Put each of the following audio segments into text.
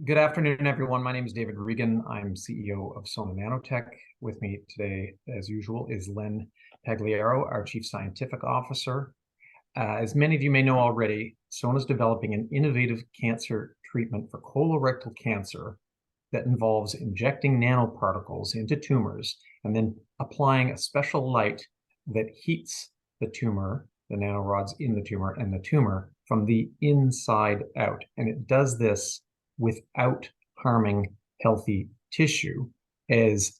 Good afternoon, everyone. My name is David Regan. I'm CEO of Sona Nanotech. With me today, as usual, is Len Pagliaro, our Chief Scientific Officer. As many of you may know already, Sona is developing an innovative cancer treatment for colorectal cancer that involves injecting nanoparticles into tumors and then applying a special light that heats the tumor, the nanorods in the tumor, and the tumor from the inside out. And it does this without harming healthy tissue, as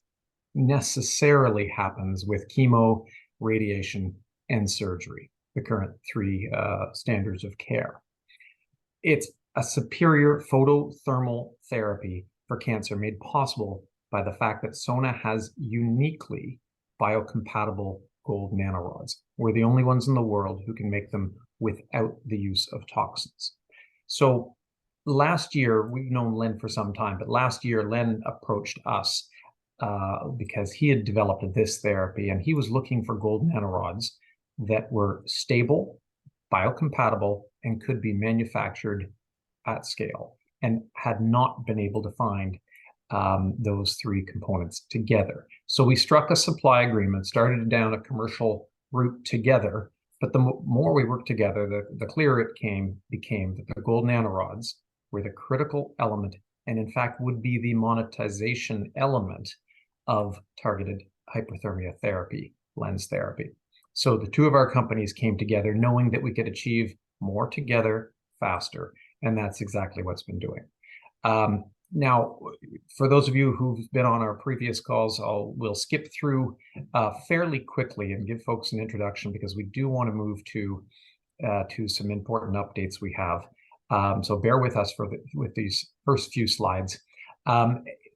necessarily happens with chemo, radiation, and surgery, the current three standards of care. It's a superior photothermal therapy for cancer made possible by the fact that Sona has uniquely biocompatible gold nanorods. We're the only ones in the world who can make them without the use of toxins. So last year, we've known Len for some time, but last year Len approached us because he had developed this therapy and he was looking for gold nanorods that were stable, biocompatible, and could be manufactured at scale, and had not been able to find those three components together. So we struck a supply agreement, started down a commercial route together, but the more we worked together, the clearer it became that the gold nanorods were the critical element, and in fact would be the monetization element of targeted hyperthermia therapy, lens therapy. So the two of our companies came together knowing that we could achieve more together faster, and that's exactly what's been doing. Now, for those of you who've been on our previous calls, we'll skip through fairly quickly and give folks an introduction because we do want to move to some important updates we have. So bear with us with these first few slides.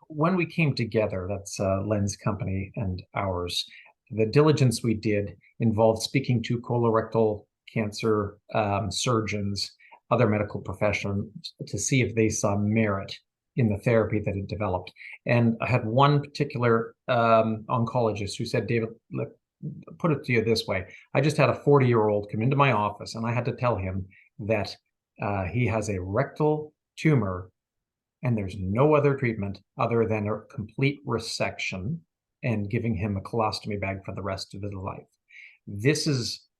When we came together, that's Len's company and ours, the diligence we did involved speaking to colorectal cancer surgeons, other medical professionals, to see if they saw merit in the therapy that it developed. And I had one particular oncologist who said, David, look, put it to you this way. I just had a 40-year-old come into my office and I had to tell him that he has a rectal tumor and there's no other treatment other than a complete resection and giving him a colostomy bag for the rest of his life.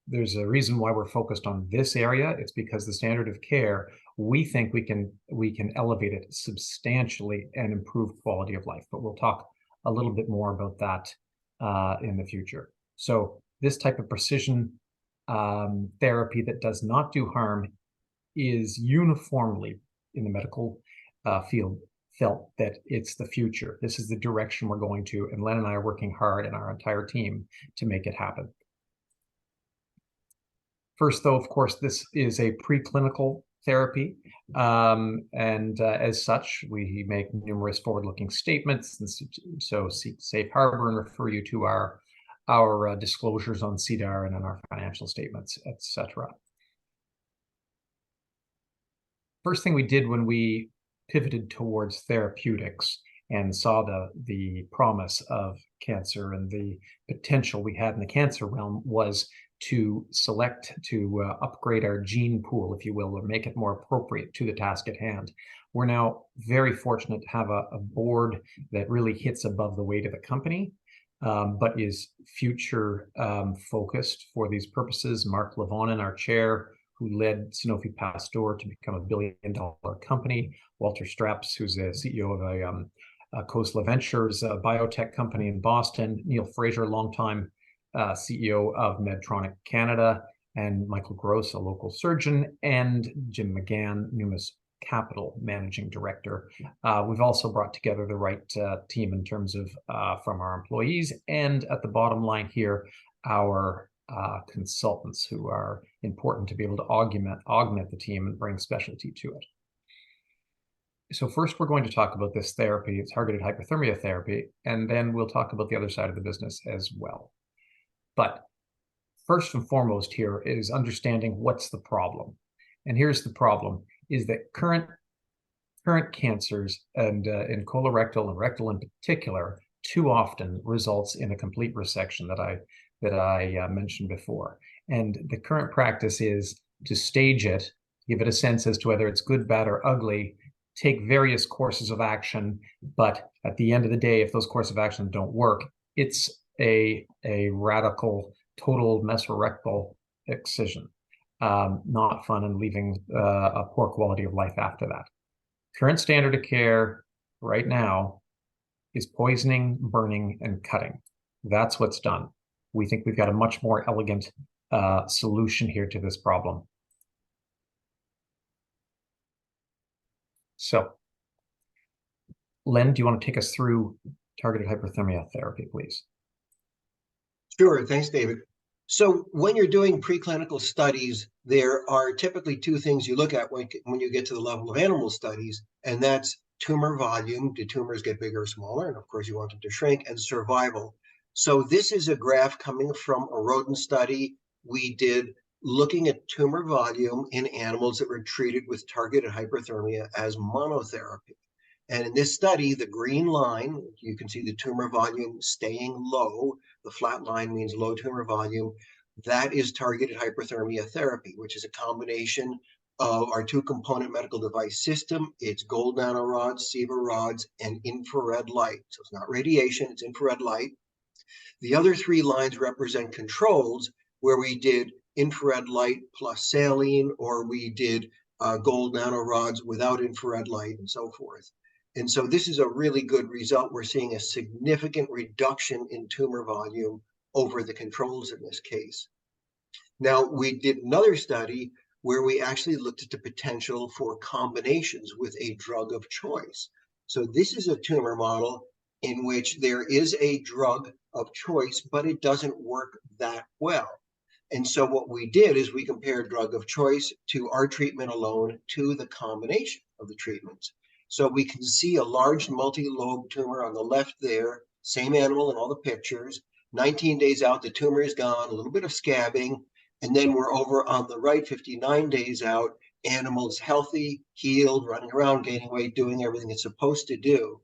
There's a reason why we're focused on this area. It's because the standard of care, we think we can elevate it substantially and improve quality of life. But we'll talk a little bit more about that in the future. So this type of precision therapy that does not do harm is uniformly in the medical field felt that it's the future. This is the direction we're going to, and Len and I are working hard and our entire team to make it happen. First, though, of course, this is a preclinical therapy, and as such, we make numerous forward-looking statements, and so seek safe harbor and refer you to our disclosures on CDAR and in our financial statements, etc. First thing we did when we pivoted towards therapeutics and saw the promise of cancer and the potential we had in the cancer realm was to upgrade our gene pool, if you will, or make it more appropriate to the task at hand. We're now very fortunate to have a board that really hits above the weight of the company, but is future focused for these purposes. Mark Lavonin, our chair, who led Sanofi Pasteur to become a billion-dollar company. Walter Straps, who's the CEO of a Khosla Ventures, a biotech company in Boston. Neil Fraser, longtime CEO of Medtronic Canada, and Michael Gross, a local surgeon, and Jim McGann, Numis Capital Managing Director. We've also brought together the right team in terms of from our employees, and at the bottom line here, our consultants, who are important to be able to augment the team and bring specialty to it. So first, we're going to talk about this therapy, targeted hyperthermia therapy, and then we'll talk about the other side of the business as well. But first and foremost here is understanding what's the problem. And here's the problem, is that current cancers, and in colorectal and rectal in particular, too often results in a complete resection that I mentioned before. And the current practice is to stage it, give it a sense as to whether it's good, bad, or ugly, take various courses of action, but at the end of the day, if those courses of action don't work, it's a radical, total mesorectal excision. Not fun and leaving a poor quality of life after that. Current standard of care right now is poisoning, burning, and cutting. That's what's done. We think we've got a much more elegant solution here to this problem. So, Len, do you want to take us through targeted hyperthermia therapy, please? Sure, thanks, David. So when you're doing preclinical studies, there are typically two things you look at when you get to the level of animal studies, and that's tumor volume. Do tumors get bigger or smaller? And of course, you want them to shrink, and survival. So this is a graph coming from a rodent study we did looking at tumor volume in animals that were treated with targeted hyperthermia as monotherapy. And in this study, the green line, you can see the tumor volume staying low. The flat line means low tumor volume. That is targeted hyperthermia therapy, which is a combination of our two-component medical device system. It's gold nanorods, SIVA rods, and infrared light. So it's not radiation, it's infrared light. The other three lines represent controls where we did infrared light plus saline, or we did gold nanorods without infrared light, and so forth. And so this is a really good result. We're seeing a significant reduction in tumor volume over the controls in this case. Now, we did another study where we actually looked at the potential for combinations with a drug of choice. So this is a tumor model in which there is a drug of choice, but it doesn't work that well. And so what we did is we compared drug of choice to our treatment alone to the combination of the treatments. So we can see a large multi-lobe tumor on the left there, same animal in all the pictures. 19 days out, the tumor is gone, a little bit of scabbing. And then we're over on the right, 59 days out, animal's healthy, healed, running around, gaining weight, doing everything it's supposed to do.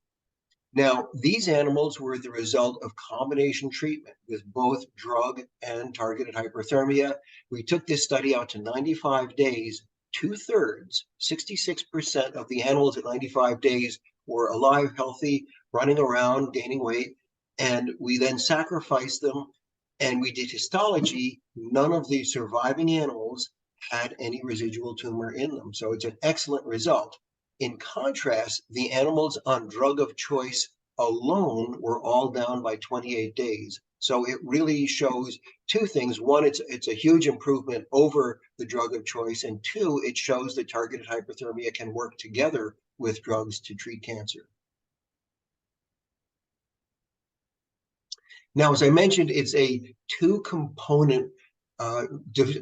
Now, these animals were the result of combination treatment with both drug and targeted hyperthermia. We took this study out to 95 days. 2/3, 66% of the animals at 95 days were alive, healthy, running around, gaining weight. And we then sacrificed them and we did histology. None of the surviving animals had any residual tumor in them. So it's an excellent result. In contrast, the animals on drug of choice alone were all down by 28 days. So it really shows two things. One, it's a huge improvement over the drug of choice. And two, it shows that targeted hyperthermia can work together with drugs to treat cancer. Now, as I mentioned, it's a two-component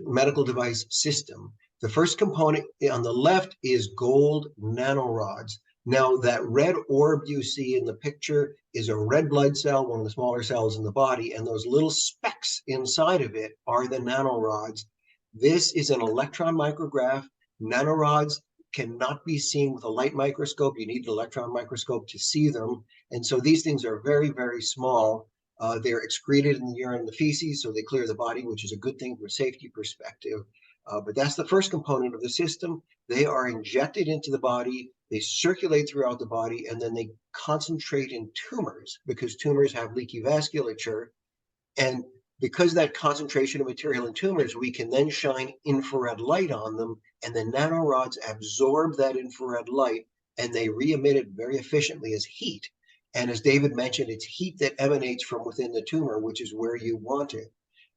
medical device system. The first component on the left is gold nanorods. Now, that red orb you see in the picture is a red blood cell, one of the smaller cells in the body, and those little specks inside of it are the nanorods. This is an electron micrograph. Nanorods cannot be seen with a light microscope. You need an electron microscope to see them. And so these things are very, very small. They're excreted in the urine and the feces, so they clear the body, which is a good thing from a safety perspective. But that's the first component of the system. They are injected into the body, they circulate throughout the body, and then they concentrate in tumors because tumors have leaky vasculature. And because that concentration of material in tumors, we can then shine infrared light on them, and the nanorods absorb that infrared light and they re-emit it very efficiently as heat. And as David mentioned, it's heat that emanates from within the tumor, which is where you want it.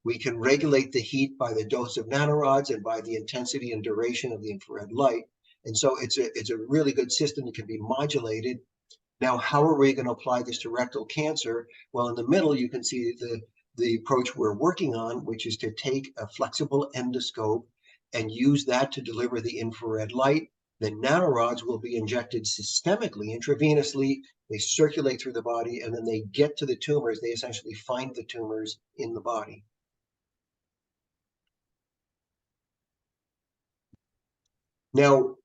We can regulate the heat by the dose of nanorods and by the intensity and duration of the infrared light. And so it's a really good system that can be modulated. Now, how are we going to apply this to rectal cancer? Well, in the middle, you can see the approach we're working on, which is to take a flexible endoscope and use that to deliver the infrared light. The nanorods will be injected systemically, intravenously. They circulate through the body, and then they get to the tumors. They essentially find the tumors in the body. Now,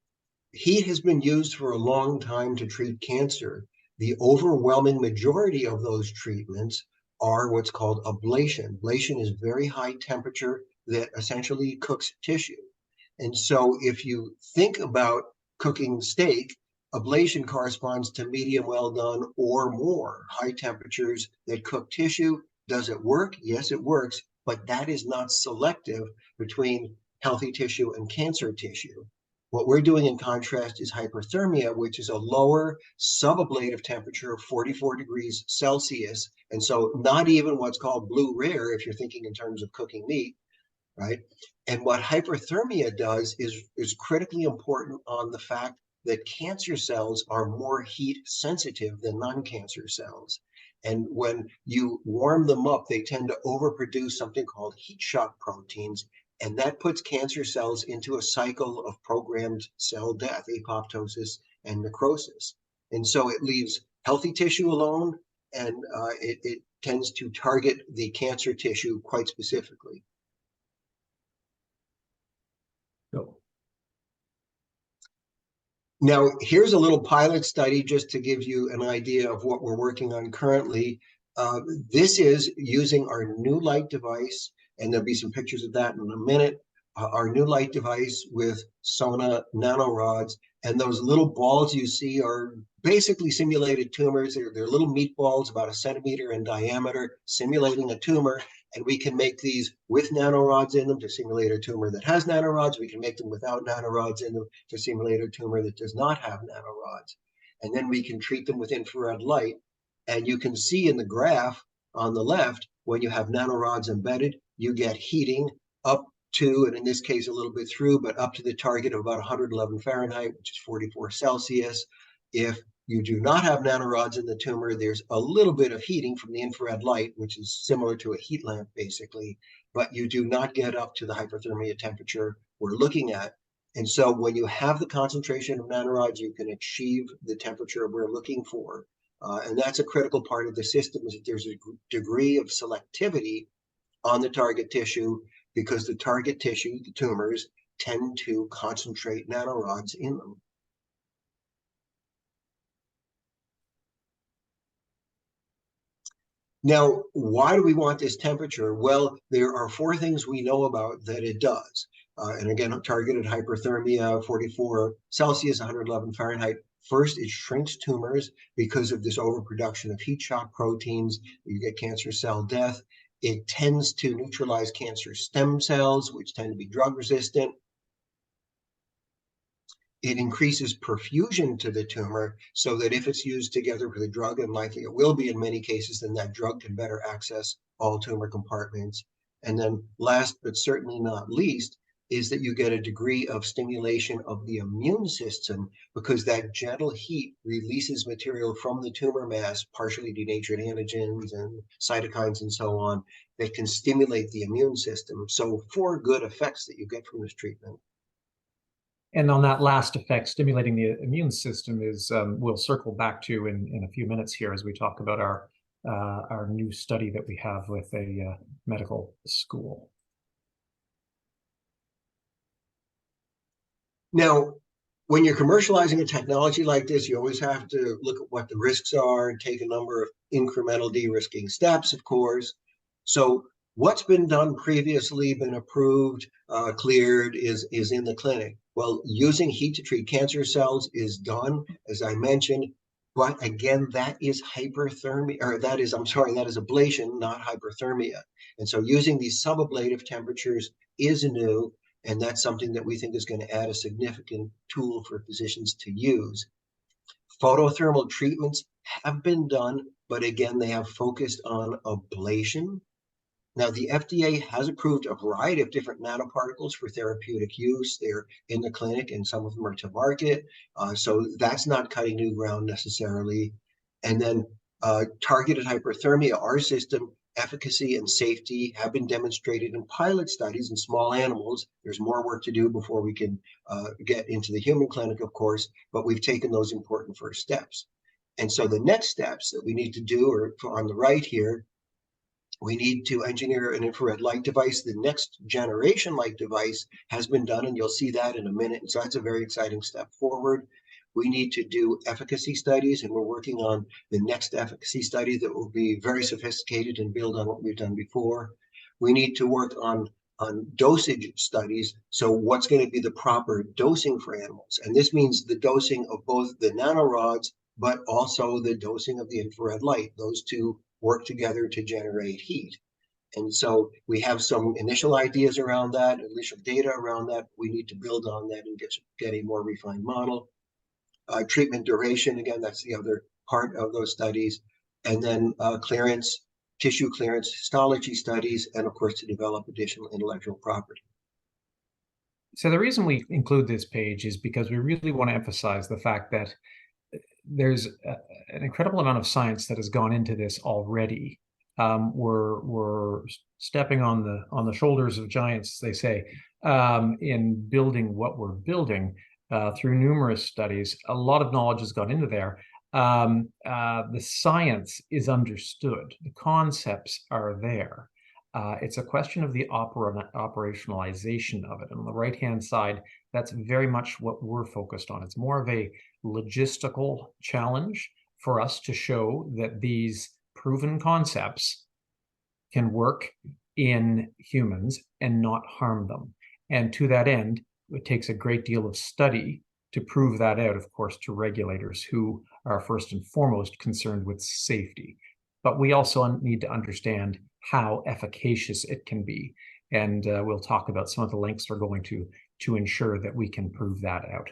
heat has been used for a long time to treat cancer. The overwhelming majority of those treatments are what's called ablation. Ablation is very high temperature that essentially cooks tissue. And so if you think about cooking steak, Ablation corresponds to medium well done or more. High temperatures that cook tissue. Does it work? Yes, it works, but that is not selective between healthy tissue and cancer tissue. What we're doing in contrast is hyperthermia, which is a lower subablative temperature of 44 degrees Celsius. And so not even what's called blue rare, if you're thinking in terms of cooking meat, right? And what hyperthermia does is critically important on the fact that cancer cells are more heat sensitive than non-cancer cells. And when you warm them up, they tend to overproduce something called heat shock proteins, and that puts cancer cells into a cycle of programmed cell death, apoptosis, and necrosis. And so it leaves healthy tissue alone, and it tends to target the cancer tissue quite specifically. Go. Now, here's a little pilot study just to give you an idea of what we're working on currently. This is using our new light device, and there'll be some pictures of that in a minute. Our new light device with Sona nanorods, and those little balls you see are basically simulated tumors. They're little meatballs about 1 centimeter in diameter, simulating a tumor. And we can make these with nanorods in them to simulate a tumor that has nanorods. We can make them without nanorods in them to simulate a tumor that does not have nanorods. And then we can treat them with infrared light. And you can see in the graph on the left, when you have nanorods embedded, you get heating up to, and in this case, a little bit through, but up to the target of about 111 Fahrenheit, which is 44 Celsius. If you do not have nanorods in the tumor, there's a little bit of heating from the infrared light, which is similar to a heat lamp, basically, but you do not get up to the hyperthermia temperature we're looking at. And so when you have the concentration of nanorods, you can achieve the temperature we're looking for. And that's a critical part of the system, is that there's a degree of selectivity on the target tissue, because the target tissue, the tumors, tend to concentrate nanorods in them. Now, why do we want this temperature? Well, there are 4 things we know about that it does. And again, targeted hyperthermia, 44 Celsius, 111 Fahrenheit. First, it shrinks tumors because of this overproduction of heat shock proteins. You get cancer cell death. It tends to neutralize cancer stem cells, which tend to be drug resistant. It increases perfusion to the tumor so that if it's used together with a drug, and likely it will be in many cases, then that drug can better access all tumor compartments. And then last but certainly not least is that you get a degree of stimulation of the immune system, because that gentle heat releases material from the tumor mass, partially denatured antigens and cytokines and so on, that can stimulate the immune system. So 4 good effects that you get from this treatment. And on that last effect, stimulating the immune system is, we'll circle back to in a few minutes here as we talk about our new study that we have with a medical school. Now, when you're commercializing a technology like this, you always have to look at what the risks are and take a number of incremental de-risking steps, of course. So what's been done previously, been approved, cleared, is in the clinic. Well, using heat to treat cancer cells is done, as I mentioned, but again, that is hyperthermia, or that is ablation, not hyperthermia. And so using these subablative temperatures is new, and that's something that we think is going to add a significant tool for physicians to use. Photothermal treatments have been done, but again, they have focused on ablation. Now, the FDA has approved a variety of different nanoparticles for therapeutic use. They're in the clinic, and some of them are to market. So that's not cutting new ground necessarily. And then targeted hyperthermia, our system, efficacy and safety have been demonstrated in pilot studies in small animals. There's more work to do before we can get into the human clinic, of course, but we've taken those important first steps. And so the next steps that we need to do are on the right here. We need to engineer an infrared light device. The next generation light device has been done, and you'll see that in a minute. And so that's a very exciting step forward. We need to do efficacy studies, and we're working on the next efficacy study that will be very sophisticated and build on what we've done before. We need to work on dosage studies. So what's going to be the proper dosing for animals? And this means the dosing of both the nanorods, but also the dosing of the infrared light. Those two work together to generate heat. And so we have some initial ideas around that, initial data around that. We need to build on that and get a more refined model. Treatment duration, again, that's the other part of those studies. And then clearance, tissue clearance, histology studies, and of course to develop additional intellectual property. So the reason we include this page is because we really want to emphasize the fact that there's an incredible amount of science that has gone into this already. We're stepping on the shoulders of giants, they say, in building what we're building through numerous studies. A lot of knowledge has gone into there. The science is understood. The concepts are there. It's a question of the operationalization of it. And on the right-hand side, that's very much what we're focused on. It's more of a logistical challenge for us to show that these proven concepts can work in humans and not harm them. And to that end, it takes a great deal of study to prove that out, of course, to regulators who are first and foremost concerned with safety. But we also need to understand how efficacious it can be. And we'll talk about some of the links we're going to ensure that we can prove that out.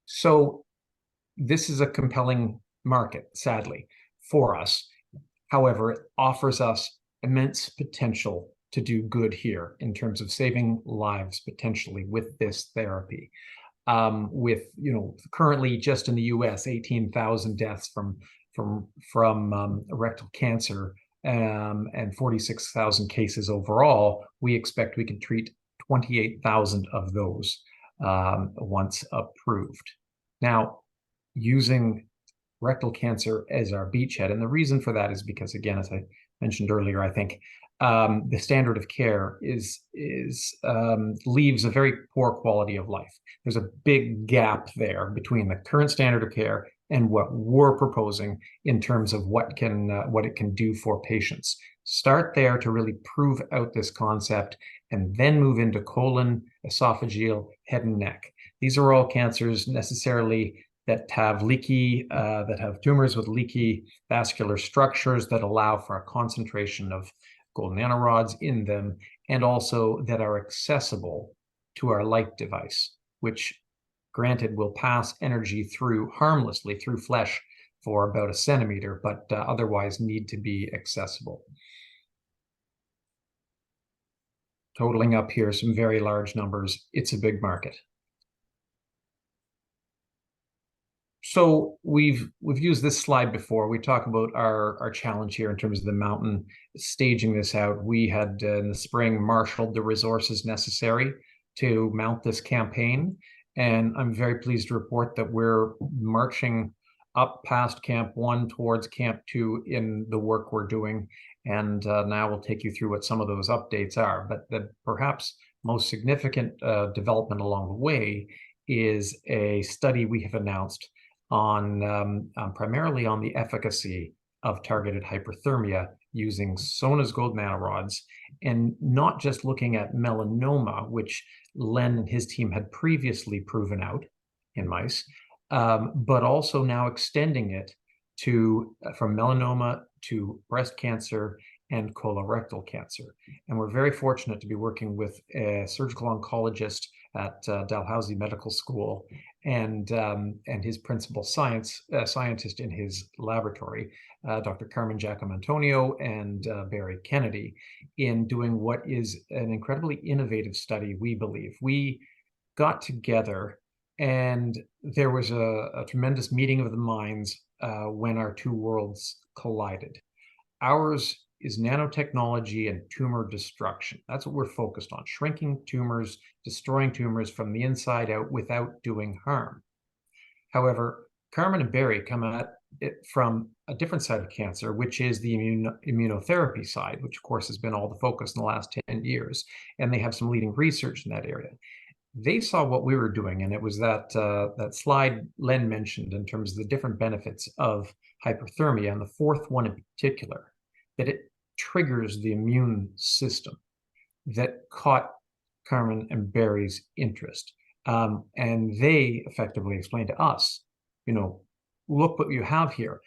So this is a compelling market, sadly, for us. However, it offers us immense potential to do good here in terms of saving lives potentially with this therapy. With, currently just in the US, 18,000 deaths from rectal cancer and 46,000 cases overall, we expect we can treat 28,000 of those once approved. Now, using rectal cancer as our beachhead, and the reason for that is because, again, as I mentioned earlier, I think the standard of care leaves a very poor quality of life. There's a big gap there between the current standard of care and what we're proposing in terms of what it can do for patients. Start there to really prove out this concept, and then move into colon, esophageal, head and neck. These are all cancers necessarily that have tumors with leaky vascular structures that allow for a concentration of gold nanorods in them, and also that are accessible to our light device, which, granted, will pass energy harmlessly through flesh for about 1 centimeter, but otherwise need to be accessible. Totaling up here some very large numbers. It's a big market. So we've used this slide before. We talk about our challenge here in terms of the mountain, staging this out. We had in the spring marshaled the resources necessary to mount this campaign, and I'm very pleased to report that we're marching up past Camp 1 towards Camp 2 in the work we're doing. And now we'll take you through what some of those updates are. But the perhaps most significant development along the way is a study we have announced on primarily on the efficacy of targeted hyperthermia using Sona's gold nanorods, and not just looking at melanoma, which Len and his team had previously proven out in mice, but also now extending it from melanoma to breast cancer and colorectal cancer. And we're very fortunate to be working with a surgical oncologist at Dalhousie Medical School and his principal scientist in his laboratory, Dr. Carmen Giacomantonio and Barry Kennedy, in doing what is an incredibly innovative study, we believe. We got together and there was a tremendous meeting of the minds when our two worlds collided. Ours is nanotechnology and tumor destruction. That's what we're focused on: shrinking tumors, destroying tumors from the inside out without doing harm. However, Carmen and Barry come at it from a different side of cancer, which is the immunotherapy side, which of course has been all the focus in the last 10 years. And they have some leading research in that area. They saw what we were doing, and it was that slide Len mentioned in terms of the different benefits of hyperthermia, and the fourth one in particular, that it triggers the immune system that caught Carmen and Barry's interest. And they effectively explained to us, look what you have here.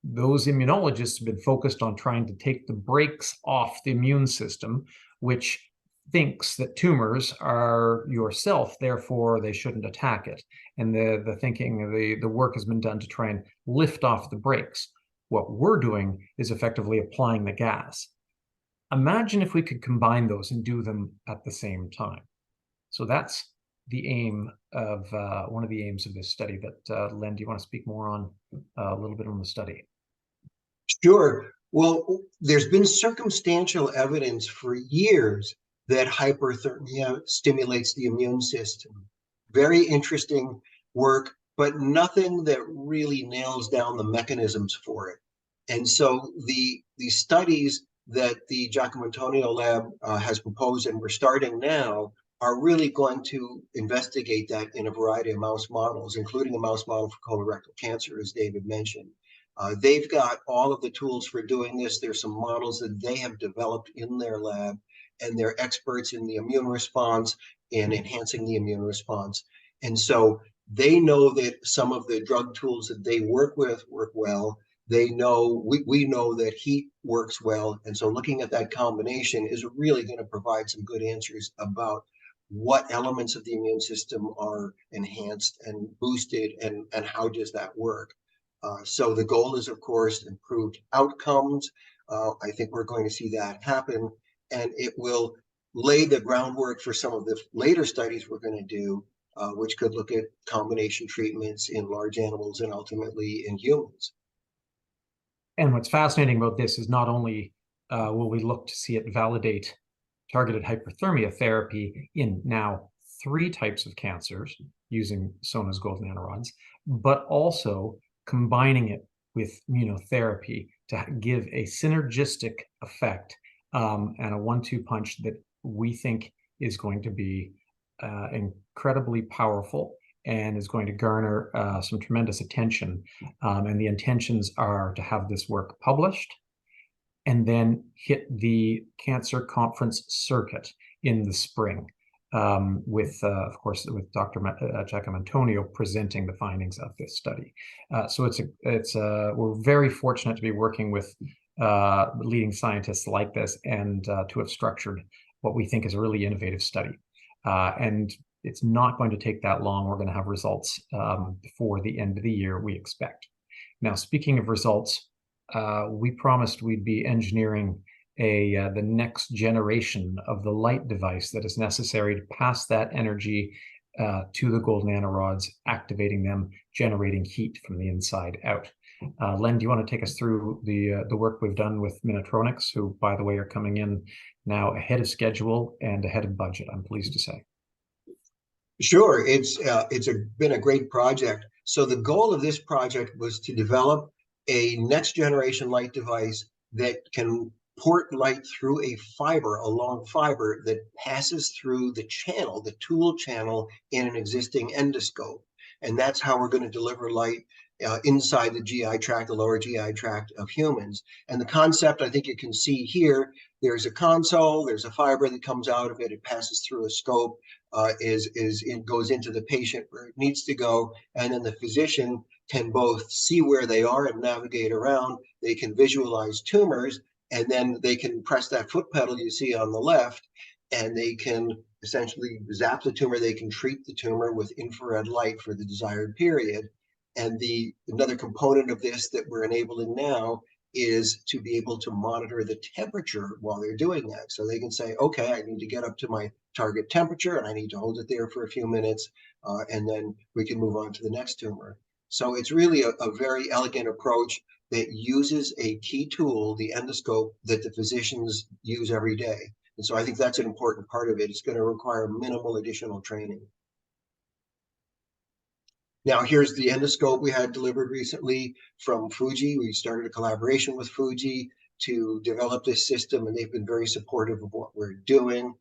Those immunologists have been focused on trying to take the brakes off the immune system, which thinks that tumors are yourself, therefore they shouldn't attack it. And the thinking, the work has been done to try and lift off the brakes. What we're doing is effectively applying the gas. Imagine if we could combine those and do them at the same time. So that's the aim of one of the aims of this study. That Len, do you want to speak more on a little bit on the study? Sure. Well, there's been circumstantial evidence for years that hyperthermia stimulates the immune system. Very interesting work, but nothing that really nails down the mechanisms for it. And so the studies that the Giacomo Antonio lab has proposed and we're starting now are really going to investigate that in a variety of mouse models, including a mouse model for colorectal cancer, as David mentioned. They've got all of the tools for doing this. There's some models that they have developed in their lab, and they're experts in the immune response and enhancing the immune response. And so they know that some of the drug tools that they work with work well. They know, we know that heat works well. And so looking at that combination is really going to provide some good answers about what elements of the immune system are enhanced and boosted, and how does that work. So the goal is, of course, improved outcomes. I think we're going to see that happen, and it will lay the groundwork for some of the later studies we're going to do, which could look at combination treatments in large animals and ultimately in humans. And what's fascinating about this is not only will we look to see it validate targeted hyperthermia therapy in now 3 types of cancers using Sona's gold nanorods, but also combining it with immunotherapy to give a synergistic effect and a 1-2 punch that we think is going to be incredibly powerful and is going to garner some tremendous attention. And the intentions are to have this work published and then hit the cancer conference circuit in the spring. With, of course, with Dr. Giacomo Antonio presenting the findings of this study. So we're very fortunate to be working with leading scientists like this and to have structured what we think is a really innovative study. And it's not going to take that long. We're going to have results before the end of the year, we expect. Now, speaking of results, we promised we'd be engineering the next generation of the light device that is necessary to pass that energy to the gold nanorods, activating them, generating heat from the inside out. Len, do you want to take us through the work we've done with Minatronics, who, by the way, are coming in now ahead of schedule and ahead of budget, I'm pleased to say. Sure, it's been a great project. So the goal of this project was to develop a next generation light device that can port light through a long fiber that passes through the channel, the tool channel in an existing endoscope. And that's how we're going to deliver light inside the GI tract, the lower GI tract of humans. And the concept, I think you can see here, there's a console, there's a fiber that comes out of it, it passes through a scope, it goes into the patient where it needs to go, and then the physician can both see where they are and navigate around, they can visualize tumors, and then they can press that foot pedal you see on the left, and they can essentially zap the tumor. They can treat the tumor with infrared light for the desired period. And another component of this that we're enabling now is to be able to monitor the temperature while they're doing that. So they can say, okay, I need to get up to my target temperature and I need to hold it there for a few minutes, and then we can move on to the next tumor. So it's really a very elegant approach that uses a key tool, the endoscope, that the physicians use every day. And so I think that's an important part of it. It's going to require minimal additional training. Now, here's the endoscope we had delivered recently from Fuji. We started a collaboration with Fuji to develop this system, and they've been very supportive of what we're doing.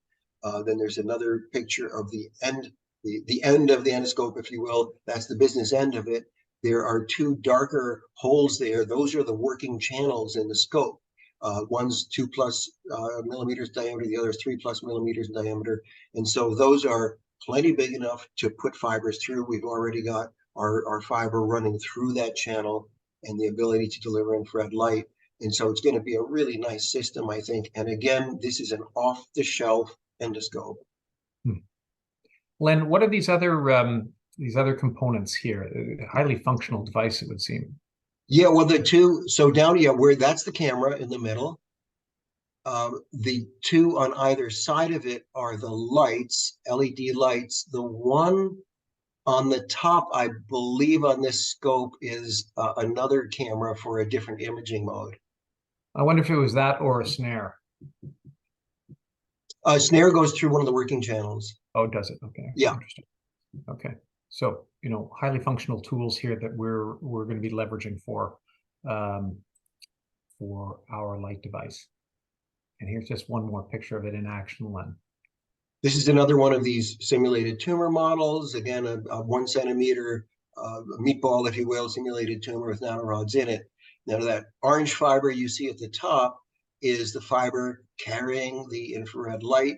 Then there's another picture of the end of the endoscope, if you will. That's the business end of it. There are 2 darker holes there. Those are the working channels in the scope. One's 2+ millimeters diameter, the other's 3+ millimeters in diameter. And so those are plenty big enough to put fibers through. We've already got our fiber running through that channel and the ability to deliver infrared light. And so it's going to be a really nice system, I think. And again, this is an off-the-shelf endoscope. Len, what are these other components here? A highly functional device, it would seem. Yeah, well, the two, so down here, where that's the camera in the middle. The two on either side of it are the lights, LED lights. The one on the top, I believe on this scope, is another camera for a different imaging mode. I wonder if it was that or a snare. Snare goes through one of the working channels. Oh, does it? Okay. Yeah. Interesting. Okay. So, highly functional tools here that we're going to be leveraging for our light device. And here's just one more picture of it in action, Len. This is another one of these simulated tumor models. Again, a 1 centimeter meatball, if you will, simulated tumor with nanorods in it. Now, that orange fiber you see at the top is the fiber carrying the infrared light.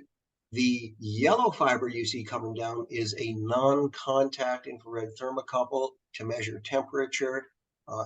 The yellow fiber you see coming down is a non-contact infrared thermocouple to measure temperature.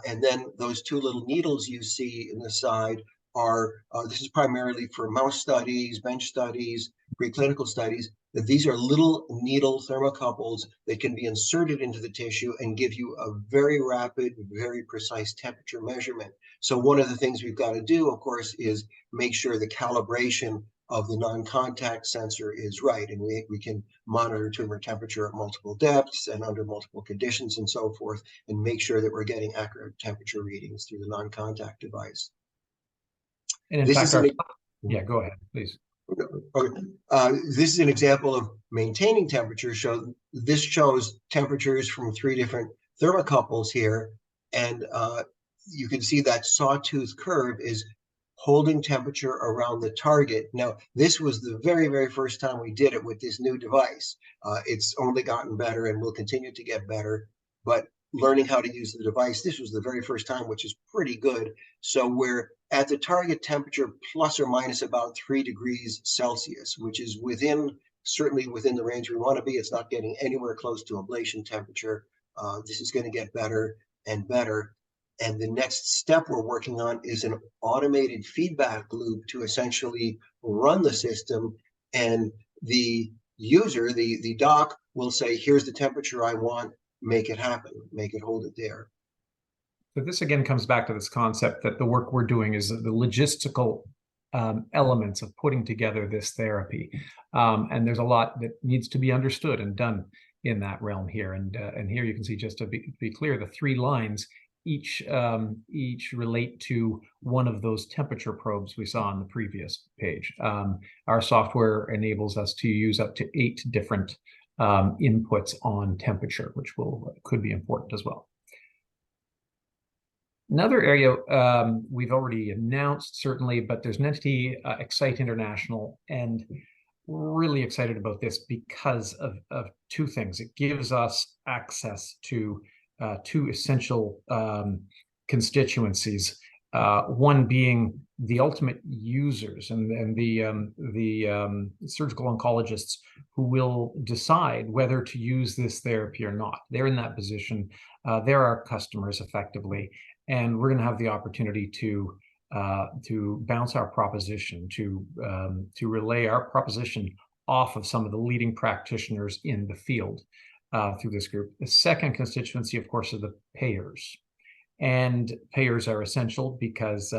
And then those two little needles you see in the side are, this is primarily for mouse studies, bench studies, preclinical studies, that these are little needle thermocouples that can be inserted into the tissue and give you a very rapid, very precise temperature measurement. So one of the things we've got to do, of course, is make sure the calibration of the non-contact sensor is right. And we can monitor tumor temperature at multiple depths and under multiple conditions and so forth, and make sure that we're getting accurate temperature readings through the non-contact device. And in fact, yeah, go ahead, please. Okay. This is an example of maintaining temperature. This shows temperatures from 3 different thermocouples here. And you can see that sawtooth curve is holding temperature around the target. Now, this was the very, very first time we did it with this new device. It's only gotten better and will continue to get better. But learning how to use the device, this was the very first time, which is pretty good. So we're at the target temperature plus or minus about 3 degrees Celsius, which is certainly within the range we want to be. It's not getting anywhere close to ablation temperature. This is going to get better and better. And the next step we're working on is an automated feedback loop to essentially run the system. And the user, the doc, will say, here's the temperature I want, make it happen, make it hold it there. So this again comes back to this concept that the work we're doing is the logistical elements of putting together this therapy. And there's a lot that needs to be understood and done in that realm here. And here you can see, just to be clear, the 3 lines each relate to one of those temperature probes we saw on the previous page. Our software enables us to use up to 8 different inputs on temperature, which could be important as well. Another area we've already announced, certainly, but there's an entity, Excite International, and really excited about this because of 2 things. It gives us access to 2 essential constituencies, one being the ultimate users and the surgical oncologists who will decide whether to use this therapy or not. They're in that position. They're our customers, effectively. And we're going to have the opportunity to bounce our proposition, to relay our proposition off of some of the leading practitioners in the field through this group. The second constituency, of course, are the payers. And payers are essential because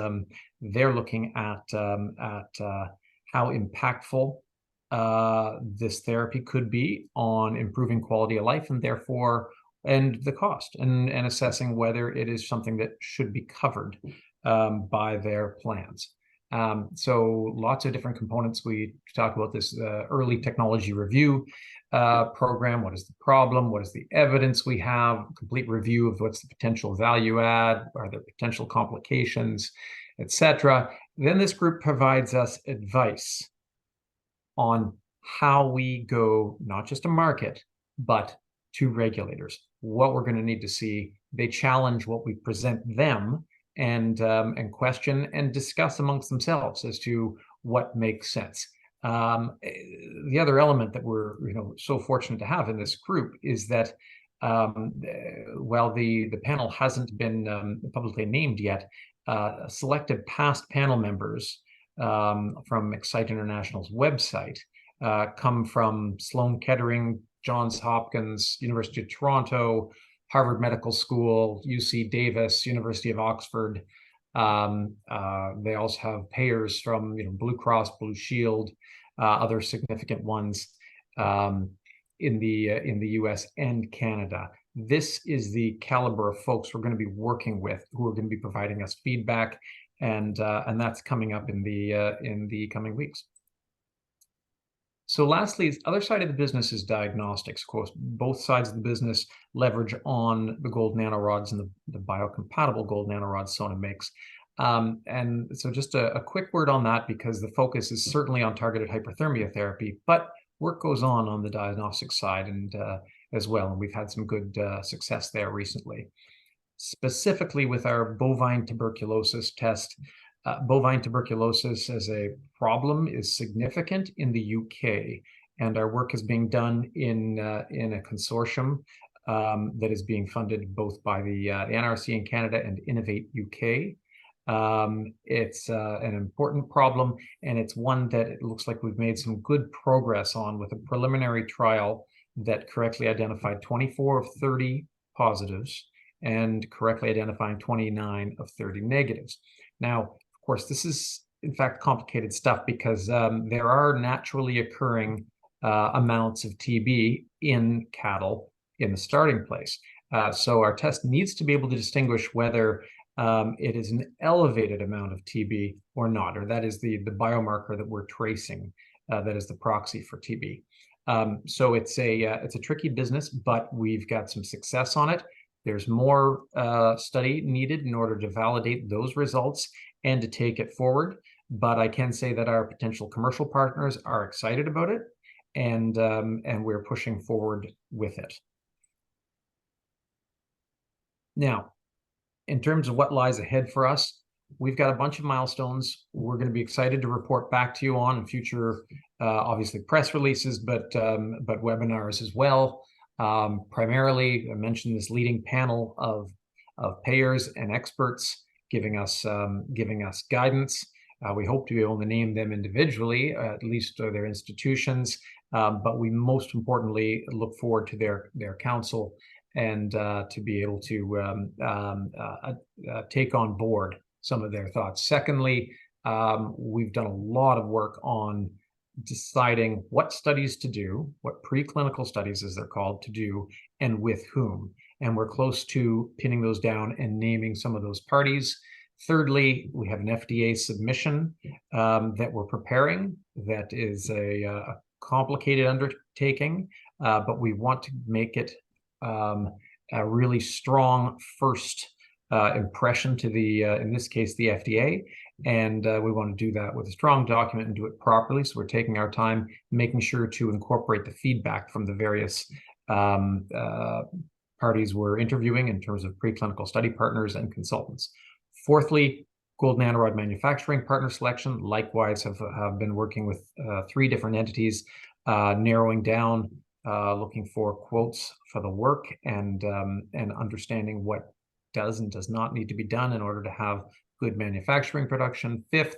they're looking at how impactful this therapy could be on improving quality of life, and therefore the cost, and assessing whether it is something that should be covered by their plans. So lots of different components. We talk about this early technology review program. What is the problem? What is the evidence we have? Complete review of what's the potential value add? Are there potential complications, etc. Then this group provides us advice on how we go, not just to market, but to regulators, what we're going to need to see. They challenge what we present them, and question and discuss amongst themselves as to what makes sense. The other element that we're so fortunate to have in this group is that while the panel hasn't been publicly named yet, selected past panel members from Excite International's website come from Sloan Kettering, Johns Hopkins, University of Toronto, Harvard Medical School, UC Davis, University of Oxford. They also have payers from Blue Cross, Blue Shield, other significant ones in the US and Canada. This is the caliber of folks we're going to be working with, who are going to be providing us feedback, and that's coming up in the coming weeks. So lastly, the other side of the business is diagnostics. Of course, both sides of the business leverage on the gold nanorods and the biocompatible gold nanorods Sona makes. And so just a quick word on that, because the focus is certainly on targeted hyperthermia therapy, but work goes on the diagnostic side and as well, and we've had some good success there recently. Specifically with our bovine tuberculosis test, bovine tuberculosis as a problem is significant in the UK, and our work is being done in a consortium that is being funded both by the NRC in Canada and Innovate UK. It's an important problem, and it's one that it looks like we've made some good progress on with a preliminary trial that correctly identified 24 of 30 positives and correctly identifying 29 of 30 negatives. Now, of course, this is in fact complicated stuff, because there are naturally occurring amounts of TB in cattle in the starting place. So our test needs to be able to distinguish whether it is an elevated amount of TB or not, or that is the biomarker that we're tracing, that is the proxy for TB. So it's a tricky business, but we've got some success on it. There's more study needed in order to validate those results and to take it forward. But I can say that our potential commercial partners are excited about it, and we're pushing forward with it. Now, in terms of what lies ahead for us, we've got a bunch of milestones we're going to be excited to report back to you on in future, obviously press releases, but webinars as well. Primarily, I mentioned this leading panel of payers and experts giving us guidance. We hope to be able to name them individually, at least their institutions, but we most importantly look forward to their counsel and to be able to take on board some of their thoughts. Secondly, we've done a lot of work on deciding what studies to do, what preclinical studies, as they're called, to do, and with whom. And we're close to pinning those down and naming some of those parties. Thirdly, we have an FDA submission that we're preparing. That is a complicated undertaking, but we want to make it a really strong first impression to the, in this case, the FDA. And we want to do that with a strong document and do it properly. So we're taking our time, making sure to incorporate the feedback from the various parties we're interviewing in terms of preclinical study partners and consultants. Fourthly, gold nanorod manufacturing partner selection. Likewise, have been working with 3 different entities, narrowing down, looking for quotes for the work, and understanding what does and does not need to be done in order to have good manufacturing production. Fifth,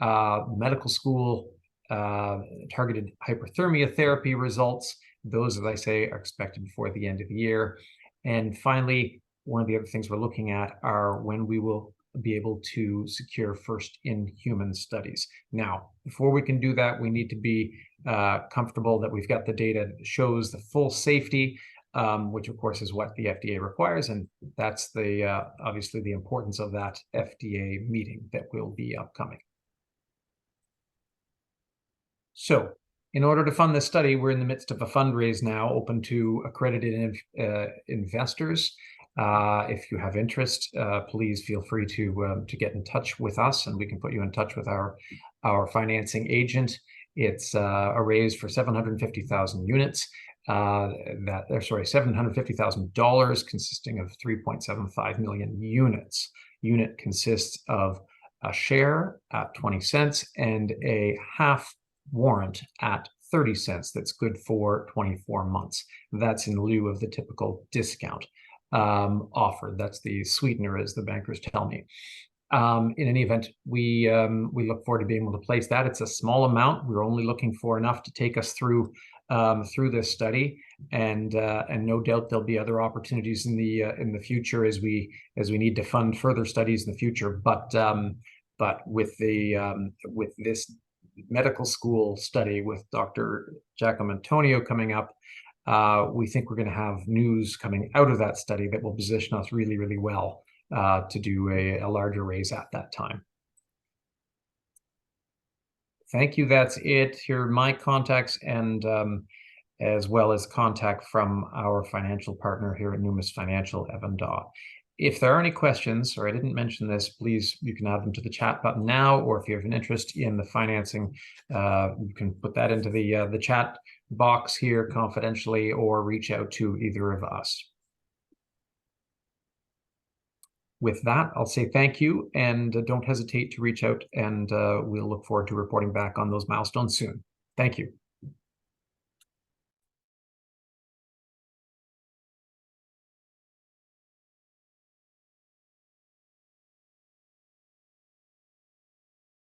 medical school targeted hyperthermia therapy results. Those, as I say, are expected before the end of the year. And finally, one of the other things we're looking at are when we will be able to secure first in human studies. Now, before we can do that, we need to be comfortable that we've got the data that shows the full safety, which of course is what the FDA requires, and that's the obviously the importance of that FDA meeting that will be upcoming. So, in order to fund this study, we're in the midst of a fundraise now, open to accredited investors. If you have interest, please feel free to get in touch with us, and we can put you in touch with our financing agent. It's a raise for 750,000 units. $750,000 consisting of 3.75 million units. unit consists of a share at 20 cents and a half warrant at 30 cents that's good for 24 months. That's in lieu of the typical discount offered. That's the sweetener, as the bankers tell me. In any event, we look forward to being able to place that. It's a small amount. We're only looking for enough to take us through this study, and no doubt there'll be other opportunities in the future as we need to fund further studies in the future. But with this medical school study with Dr. Giacomo coming up, we think we're going to have news coming out of that study that will position us really, really well to do a larger raise at that time. Thank you. That's it. Here are my contacts, and as well as contact from our financial partner here at Numis Financial, Evan Daw. If there are any questions, or I didn't mention this, please, you can add them to the chat button now, or if you have an interest in the financing, you can put that into the chat box here confidentially, or reach out to either of us. With that, I'll say thank you, and don't hesitate to reach out, and we'll look forward to reporting back on those milestones soon. Thank you.